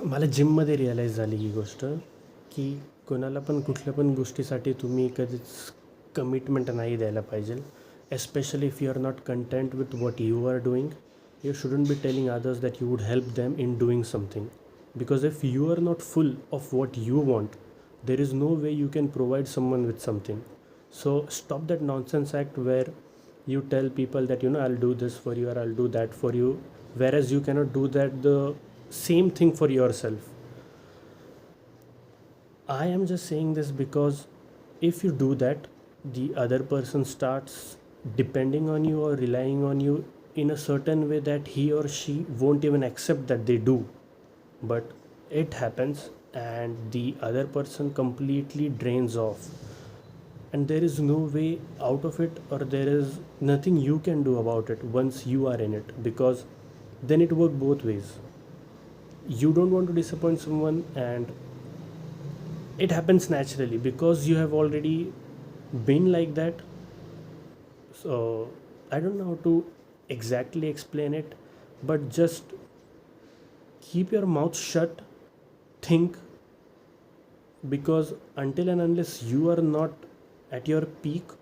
मला जिममध्ये रिअलाईज झाली ही गोष्ट, की कोणाला पण कुठल्या पण गोष्टीसाठी तुम्ही कधीच कमिटमेंट नाही द्यायला पाहिजे. Especially if you are not content with what you are doing, you shouldn't be telling others that you would help them in doing something. Because if you are not full of what you want, there is no way you can provide someone with something. So stop that nonsense act where you tell people that, I'll do this for you or I'll do that for you, whereas you cannot do that the same thing for yourself. I am just saying this because if you do that, the other person starts depending on you or relying on you in a certain way that he or she won't even accept that they do. But it happens, and the other person completely drains off, and there is no way out of it, or there is nothing you can do about it once you are in it, because then it works both ways. You don't want to disappoint someone, and it happens naturally because you have already been like that. So I don't know how to exactly explain it, but just keep your mouth shut, think, because until and unless you are not at your peak,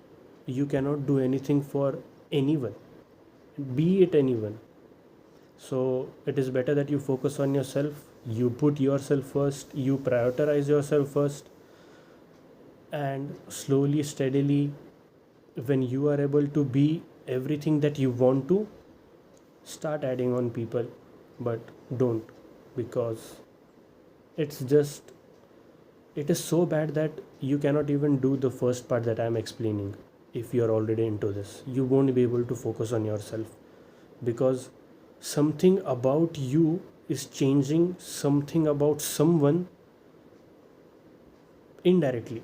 you cannot do anything for anyone, be it anyone. So it is better that you focus on yourself, you put yourself first, you prioritize yourself first, and slowly, steadily, when you are able to be everything that you want to, start adding on people. But don't, because it's just, it is so bad that you cannot even do the first part that I'm explaining. If you're already into this, you won't be able to focus on yourself, because something about you is changing something about someone indirectly,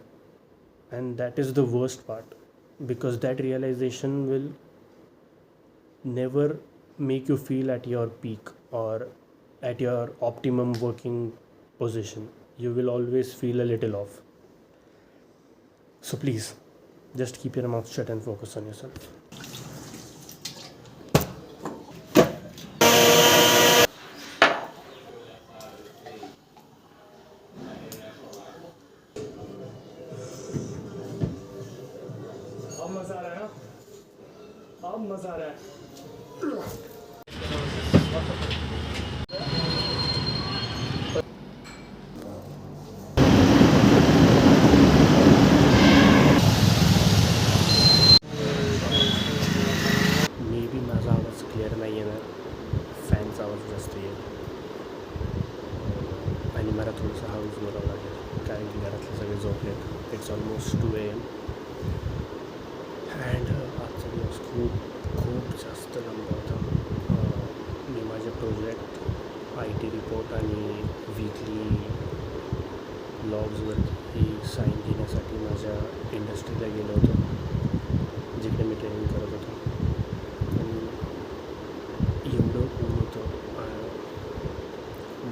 and that is the worst part, because that realization will never make you feel at your peak or at your optimum working position. You will always feel a little off. So please, just keep your mouth shut and focus on yourself. अब मजा आ रहा है ना, अब मजा आ रहा है. May be माझा आवाज क्लिअर नाही येणार, फॅनचा आवाज जास्त येईल, आणि मला थोडंसं हळूच बोलावं लागेल कारण की घरातले सगळे झोपलेत. इट्स ऑलमोस्ट 2 AM, अँड आजचा दिवस खूप खूप जास्त लांबला होता. मी माझे प्रोजेक्ट, IT रिपोर्ट आणि वीकली ब्लॉग्सवरती साईन घेण्यासाठी माझ्या इंडस्ट्रीला गेलो होतो, जिकडे मी ट्रेनिंग करत होतो. आणि एवढं ऊन होतं,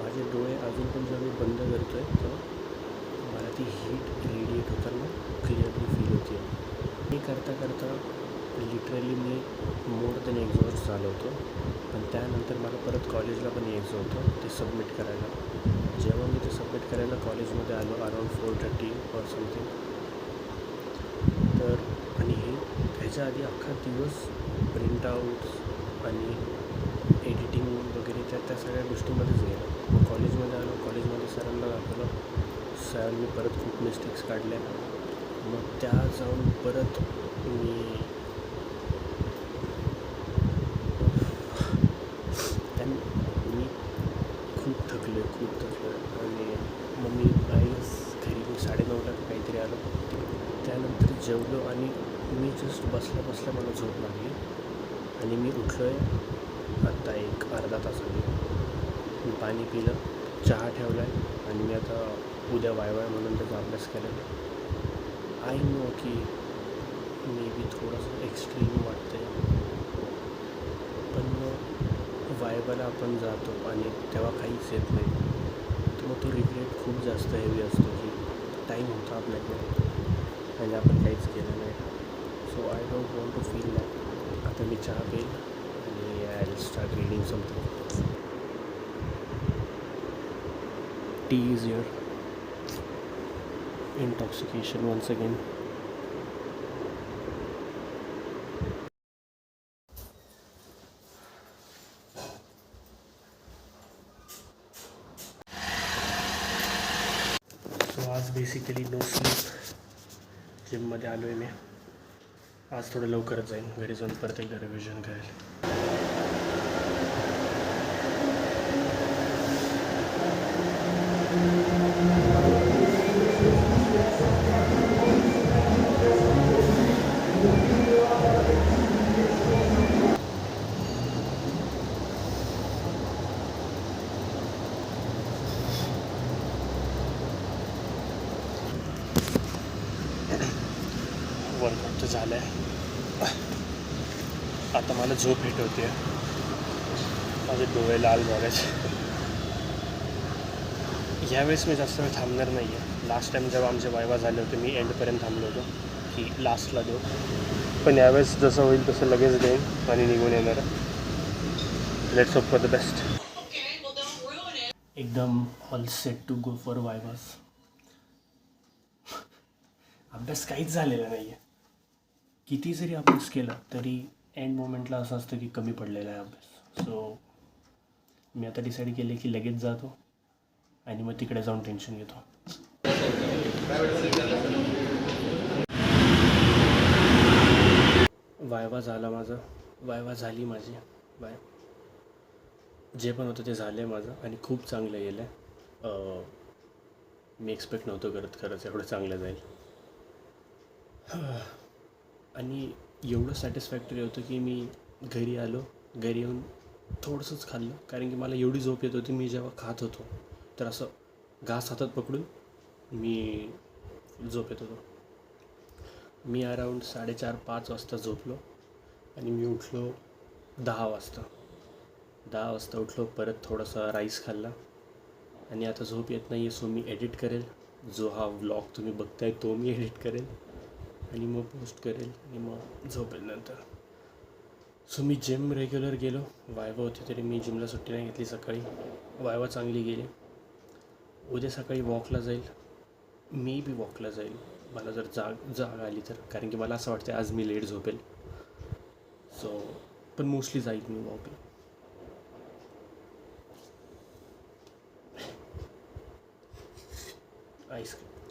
माझे डोळे अजून पण जेव्हा मी बंद करतो आहे तर मला ती हीट रेडिएट होताना क्लिअरली फील होते. हे करता करता लिटरली मी मोर दॅन एक्झॉस्ट झालो होतो. पण त्यानंतर मला परत कॉलेजला पण यायचं होतं ते सबमिट करायला. जेव्हा मी ते सबमिट करायला कॉलेजमध्ये आलो अराउंड 4:30 ऑर समथिंग, तर आणि हे ह्याच्या आधी अख्खा दिवस प्रिंटआउट्स आणि एडिटिंग वगैरे त्या सगळ्या गोष्टीमध्येच गेला. मग कॉलेजमध्ये आलो, कॉलेजमध्ये सरांना दाखवलं, सरांनी परत खूप मिस्टेक्स काढल्या. मग त्या जाऊन परत मी खूप थकलो आणि मग मी घरी 9:30ला काहीतरी आलो. त्यानंतर जेवलो आणि मी जस्ट बसल्या मला झोप लागली आणि मी उठलो आहे आत्ता एक अर्धा तासाने. मी पाणी पिलं, चहा ठेवला आहे आणि मी आता उद्या वाय म्हणून त्याचा अभ्यास केला. आय नो की मे बी थोडंसं एक्स्ट्रीम वाटतं आहे, पण वायवाला आपण जातो आणि तेव्हा काहीच येत नाही, तर मग तो रिग्रेट खूप जास्त हेवी असतो की टाईम होता आपल्याकडे आणि आपण काहीच केलं नाही. So I don't want to feel that. आता मी चहा पेल आणि Yeah, I'll start reading something. Tea is here. Intoxication once again. So आज बेसिकली नो स्लीप. जिममध्ये आलो आहे मी. आज थोडं लवकरच जाईन. घरी जाऊन परत एकदा रिव्हिजन करेल. वर्कआउट तर झालं आहे. आता मला झोप भेट होते. माझे डोळे लाल झाल्याचे. यावेळेस मी जास्त वेळ थांबणार नाही आहे. लास्ट टाईम जेव्हा आमचे वायवा झाले होते मी एंडपर्यंत थांबलो होतो की लास्टला देऊ. पण यावेळेस जसं होईल तसं लगेच देईन आणि निघून येणार. Let's hope for the best. एकदम all set to go for vivas. अभ्यास काहीच झालेला नाही आहे. किती जरी अभ्यास केला तरी एंड मोमेंटला असं असतं की कमी पडलेला आहे अभ्यास. सो मी आता डिसाईड केले की लगेच जातो आणि मग तिकडे जाऊन टेन्शन घेतो. वायवा झाला माझा. वायवा झाली माझी. बाय. जे पण होतं ते झालं आहे माझं आणि खूप चांगलं गेलं आहे. मी एक्सपेक्ट नव्हतं करत खरंच एवढं चांगलं जाईल. आणि एवढं सॅटिस्फॅक्टरी होतं की मी घरी आलो. घरी येऊन थोडंसंच खाल्लं कारण की मला एवढी झोप येत होती. मी जेव्हा खात होतो तर असं घास हातात पकडून मी झोप येत होतो. मी अराऊंड 4:30-5 वाजता झोपलो आणि मी उठलो 10 वाजता. 10 वाजता उठलो. परत थोडासा राईस खाल्ला आणि आता झोप येत नाही आहे. सो मी एडिट करेल. जो हा व्लॉग तुम्ही बघताय तो मी एडिट करेल आणि मग पोस्ट करेल आणि मग झोपेल नंतर. सो मी जिम रेग्युलर गेलो. वायवा होती तरी मी जिमला सुट्टी नाही घेतली. सकाळी वायवा चांगली गेली. उद्या सकाळी वॉकला जाईल. मी बी वॉकला जाईल मला जर जाग आली तर. कारण की मला असं वाटतं आज मी लेट झोपेल. सो पण मोस्टली जाईल मी वॉकला. आईस्क्रीम